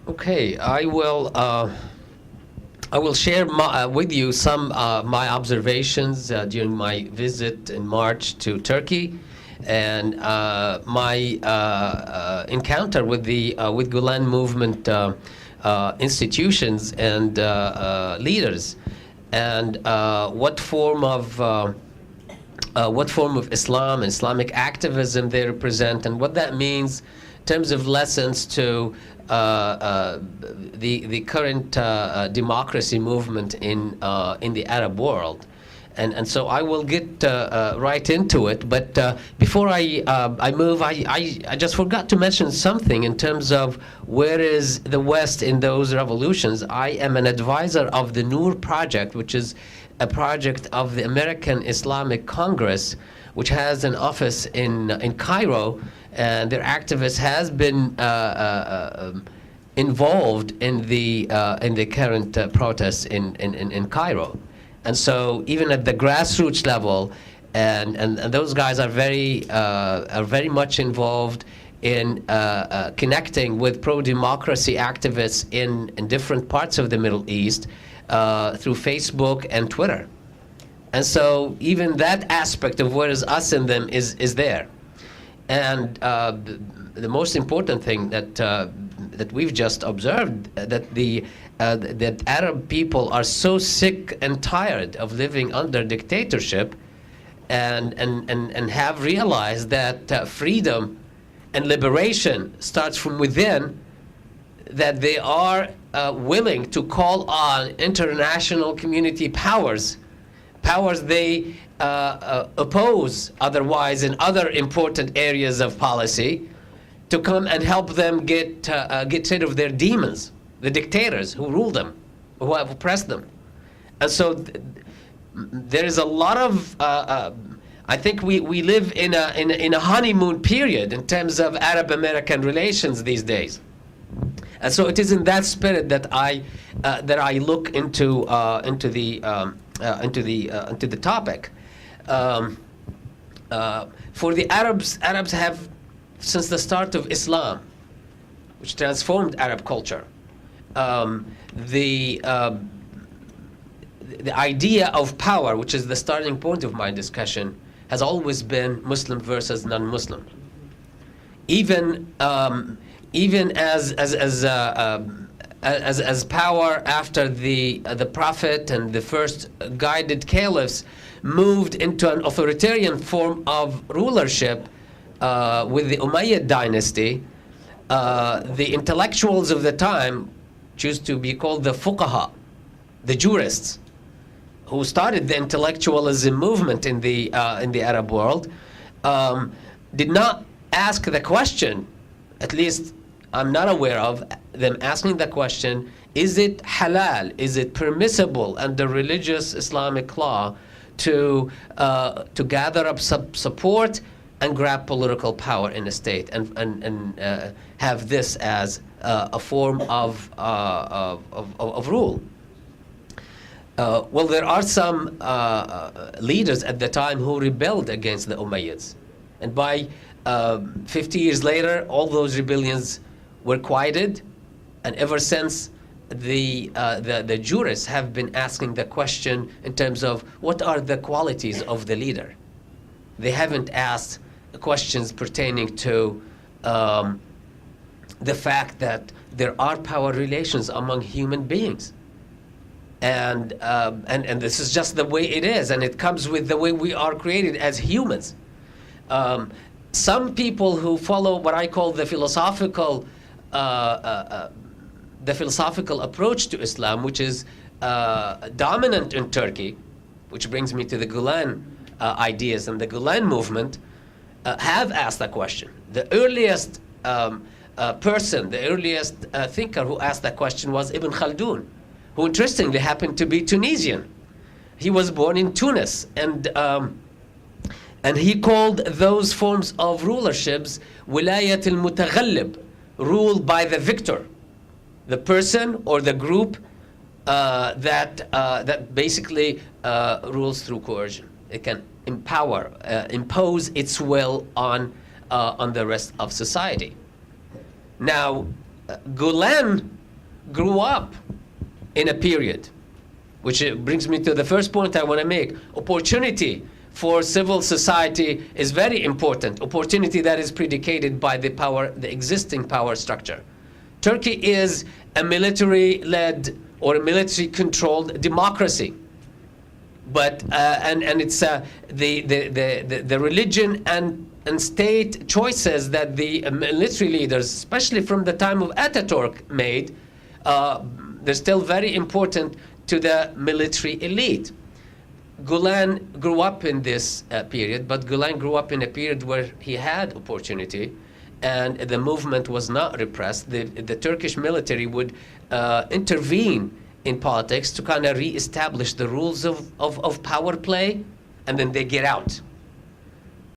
Okay, I will share with you some my observations during my visit in March to Turkey, and my encounter with the with Gulen movement institutions and leaders, and what form of Islam, Islamic activism they represent, and what that means in terms of lessons to the current democracy movement in the Arab world. And so I will get right into it. But before I move, I just forgot to mention something in terms of where is the West in those revolutions. I am an advisor of the Noor Project, which is a project of the American Islamic Congress, which has an office in Cairo, and their activist has been involved in the current protests in Cairo. And so even at the grassroots level, and those guys are very much involved in connecting with pro-democracy activists in different parts of the Middle East through Facebook and Twitter. And so even that aspect of where is us in them is there. And the most important thing that we've just observed, that Arab people are so sick and tired of living under dictatorship, and have realized that freedom and liberation starts from within, that they are willing to call on international community powers they oppose otherwise in other important areas of policy, to come and help them get rid of their demons, the dictators who rule them, who have oppressed them. And so there is a lot of I think we live in a honeymoon period in terms of Arab-American relations these days. And so it is in that spirit that I look into the topic. For the Arabs have, since the start of Islam, which transformed Arab culture, the idea of power, which is the starting point of my discussion, has always been Muslim versus non-Muslim. Even as power after the Prophet and the first guided caliphs moved into an authoritarian form of rulership with the Umayyad dynasty, the intellectuals of the time choose to be called the fuqaha, the jurists, who started the intellectualism movement in the Arab world, did not ask the question, at least I'm not aware of them asking the question, is it halal, is it permissible under religious Islamic law to gather up support and grab political power in a state and have this as a form of rule? Well, there are some leaders at the time who rebelled against the Umayyads, and by 50 years later, all those rebellions were quieted, and ever since, the jurists have been asking the question in terms of what are the qualities of the leader. They haven't asked questions pertaining to the fact that there are power relations among human beings. And this is just the way it is, and it comes with the way we are created as humans. Some people who follow what I call the philosophical approach to Islam, which is dominant in Turkey, which brings me to the Gulen ideas and the Gulen movement, have asked that question. The earliest person, the earliest thinker who asked that question was Ibn Khaldun, who interestingly happened to be Tunisian. He was born in Tunis, and he called those forms of rulerships wilayat al-mutaghallib, ruled by the victor, the person or the group that basically rules through coercion. It can impose its will on the rest of society. Now, Gulen grew up in a period, which brings me to the first point I want to make. Opportunity for civil society is very important. Opportunity that is predicated by the existing power structure. Turkey is a military-led or a military-controlled democracy, but and it's the religion and state choices that the military leaders, especially from the time of Ataturk, made. They're still very important to the military elite. Gulen grew up in this period, but Gulen grew up in a period where he had opportunity, and the movement was not repressed. The Turkish military would intervene in politics to kind of reestablish the rules of power play, and then they get out.